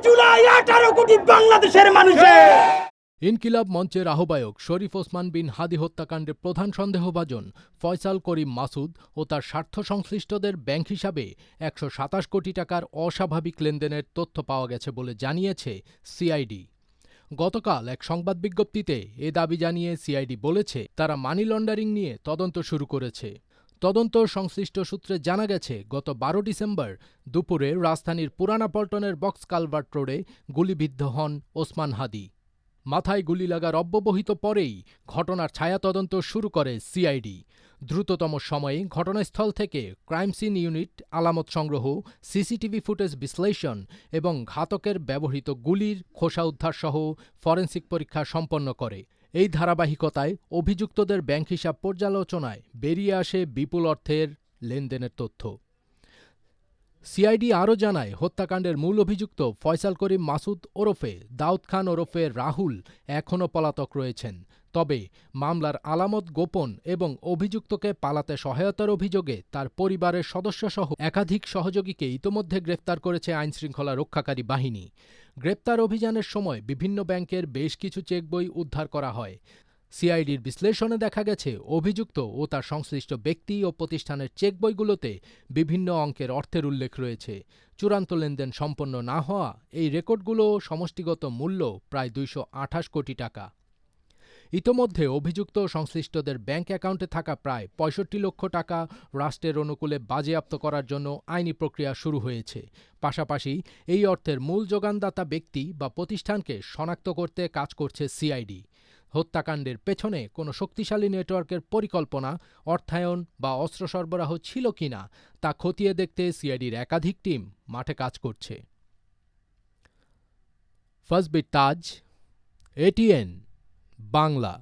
জুলাই 18 কোটি বাংলাদেশের মানুষের। ইনকিলাব মঞ্চের আহ্বায়ক শরীফ ওসমান বিন হাদি হত্যাকাণ্ডের প্রধান সন্দেহভাজন ফয়সাল করিম মাসুদ ও তার স্বার্থ সংশ্লিষ্টদের ব্যাংক হিসাবে ১২৭ কোটি টাকার অস্বাভাবিক লেনদেনের তথ্য পাওয়া গেছে বলে জানিয়েছে সিআইডি। গতকাল এক সংবাদ বিজ্ঞপ্তিতে এ দাবি জানিয়ে সিআইডি বলেছে, তারা মানি লন্ডারিং নিয়ে তদন্ত শুরু করেছে। তদন্ত সংশ্লিষ্ট সূত্রে জানা গেছে, গত ১২ ডিসেম্বর দুপুরে রাজধানীর পুরানা পল্টনের বক্স কালভার্ট রোডে গুলিবিদ্ধ হন ওসমান হাদি। মাথায় গুলি লাগার অব্যবহিত পরেই ঘটনার ছায়া তদন্ত শুরু করে সিআইডি। দ্রুততম সময়ে ঘটনাস্থল থেকে ক্রাইম সিন ইউনিট আলামত সংগ্রহ, সিসিটিভি ফুটেজ বিশ্লেষণ এবং ঘাতকের ব্যবহৃত গুলির খোসা উদ্ধারসহ ফরেনসিক পরীক্ষা সম্পন্ন করে। এই ধারাবাহিকতায় অভিযুক্তদের ব্যাংক হিসাব পর্যালোচনায় বেরিয়ে আসে বিপুল অর্থের লেনদেনের তথ্য। সিআইডি আরও জানায়, হত্যাকাণ্ডের মূল অভিযুক্ত ফয়সাল করিম মাসুদ ওরফে দাউদ খান ওরফে রাহুল এখনও পলাতক রয়েছেন। তবে মামলার আলামত গোপন এবং অভিযুক্তকে পালাতে সহায়তার অভিযোগে তার পরিবারের সদস্যসহ একাধিক সহযোগীকে ইতোমধ্যে গ্রেফতার করেছে আইনশৃঙ্খলা রক্ষাকারী বাহিনী। গ্রেপ্তার অভিযানের সময় বিভিন্ন ব্যাংকের বেশ কিছু চেকবই উদ্ধার করা হয়। সিআইডির বিশ্লেষণে দেখা গেছে, অভিযুক্ত ও তার সংশ্লিষ্ট ব্যক্তি ও প্রতিষ্ঠানের চেকবইগুলোতে বিভিন্ন অঙ্কের অর্থের উল্লেখ রয়েছে। চূড়ান্ত লেনদেন সম্পন্ন না হওয়া এই রেকর্ডগুলো সমষ্টিগত মূল্য প্রায় ২২৮ কোটি টাকা। ইতোমধ্যে অভিযুক্ত সংশ্লিষ্টদের ব্যাংক অ্যাকাউন্টে থাকা প্রায় ৬৫ লক্ষ টাকা রাষ্ট্রের অনুকূলে বাজেয়াপ্ত করার জন্য আইনি প্রক্রিয়া শুরু হয়েছে। পাশাপাশি এই অর্থের মূল যোগানদাতা ব্যক্তি বা প্রতিষ্ঠানকে শনাক্ত করতে কাজ করছে সিআইডি। হত্যাকাণ্ডের পেছনে কোনো শক্তিশালী নেটওয়ার্কের পরিকল্পনা, অর্থায়ন বা অস্ত্র সরবরাহ ছিল কিনা তা খতিয়ে দেখতে সিআইডির একাধিক টিম মাঠে কাজ করছে। ফাজবির তাজ, এটিএন বাংলা।